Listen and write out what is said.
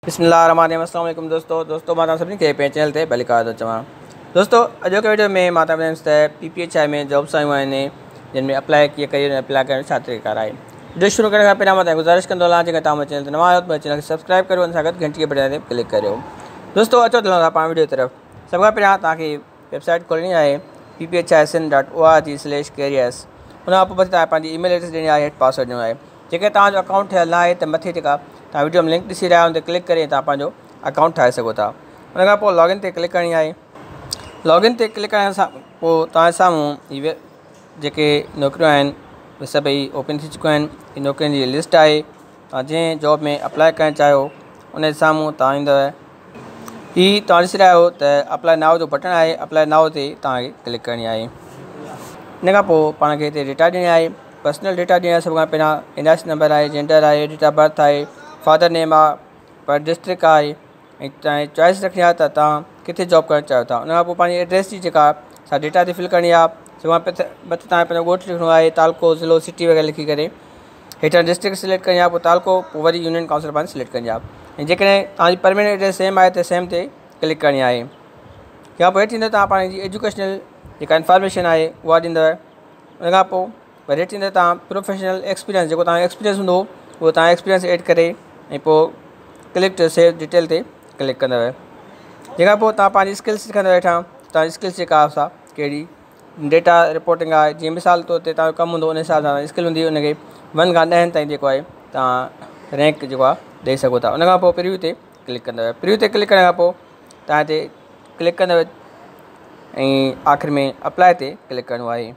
बिस्मिल्लाहिर्रहमानिर्रहीम। अस्सलाम वालेकुम दोस्तों मां तव्हां सभिनी खे पंहिंजे चैनल ते भली कार थो चवां। दोस्तों अॼोके वीडियो में मां तव्हां ॿुधाईंदुसि त PPHI में जॉब्स आयूं आहिनि जिन में अप्लाई कीअं करियूं, अप्लाई करण छा तरीक़ा आहे। वीडियो शुरू करण खां पहिरियां मां तव्हांखे गुज़ारिश कंदो आहियां जेकर तव्हां चैनल ते नवां आहियो त चैनल खे सब्सक्राइब करियो, उन सां गॾु घंटी जे बटन ते क्लिक करियो। दोस्तों अचो त हलूं था पाण वीडियो तरफ़। सभ खां पहिरियां तव्हांखे वेबसाइट खोलणी आहे PPHISN.org/careers। उन खां पोइ तव्हां पंहिंजी ईमेल एड्रेस ॾियणी आहे, पासवर्ड ॾियणो आहे। जेके तव्हांजो अकाउंट ठहियल आहे त मथे जेका तव्हां वीडियो में लिंक ॾिसी रहिया आहियो उन ते क्लिक करे तव्हां पंहिंजो अकाउंट ठाहे सघो था। उन खां पोइ लॉगिन ते क्लिक करणी आहे। लॉगिन ते क्लिक करण सां पोइ तव्हांजे साम्हूं हीअ जेके नौकरियूं आहिनि उहे सभई ओपन थी चुकियूं आहिनि। इन नौकरियुनि जी लिस्ट आहे। तव्हां जंहिं जॉब में अप्लाई करणु चाहियो उन जे साम्हूं तव्हां ईंदव। हीअ तव्हां ॾिसी रहिया आहियो त अप्लाई नाउ जो बटन आहे। अप्लाई नाउ ते तव्हांखे क्लिक करणी आहे। इन खां पोइ पाण खे हिते डेटा ॾियणी आहे। पर्सनल डेटा ॾियणी आहे। सभ खां पहिरियां NIC नंबर आहे, जेंडर आहे, डेट ऑफ बर्थ आहे, फादर नेम आहे, पर डिस्ट्रिक्ट आहे ऐं तव्हांजी चॉइस रखणी आहे त तव्हां किथे जॉब करणु चाहियो था। उन खां पोइ पंहिंजी एड्रेस जी जेका असां डेटा ते फिल करणी आहे। सभ खां मथे तव्हांखे पंहिंजो ॻोठु लिखिणो आहे, तालको, ज़िलो, सिटी वग़ैरह लिखी करे हेठां डिस्ट्रिक्ट सिलेक्ट करणी आहे, पोइ तालको, पोइ वरी यूनियन काउंसिल पाण सिलेक्ट करणी आहे। ऐं जेकॾहिं तव्हांजी परमेनेंट एड्रेस सेम आहे त सेम ते क्लिक करणी आहे। या पोइ हेठि ईंदव तव्हां पंहिंजी एजुकेशनल जेका इंफॉर्मेशन आहे उहा ॾींदव। उन खां पोइ वरी हेठि ईंदव तव्हां प्रोफेशनल एक्सपीरियंस जेको तव्हांजो एक्सपीरियंस हूंदो उहो तव्हां एक्सपीरियंस एड करे ऐं पोइ क्लिक टू सेव डिटेल ते क्लिक कंदव। जेका पोइ तव्हां पंहिंजी स्किल्स लिखंदव हेठां। तव्हांजी स्किल्स जेका आहे कहिड़ी डेटा रिपोर्टिंग आहे, जीअं मिसाल तौर ते तव्हांजो कमु हूंदो उन हिसाब सां स्किल हूंदी, उनखे 1 खां 10 ताईं जेको आहे तव्हां रैंक जेको आहे ॾेई सघो था। उन खां पोइ प्रीव्यू ते क्लिक कंदव। प्रीव्यू ते क्लिक करण खां पोइ तव्हां हिते क्लिक कंदव ऐं आख़िर में अप्लाई ते क्लिक करिणो आहे।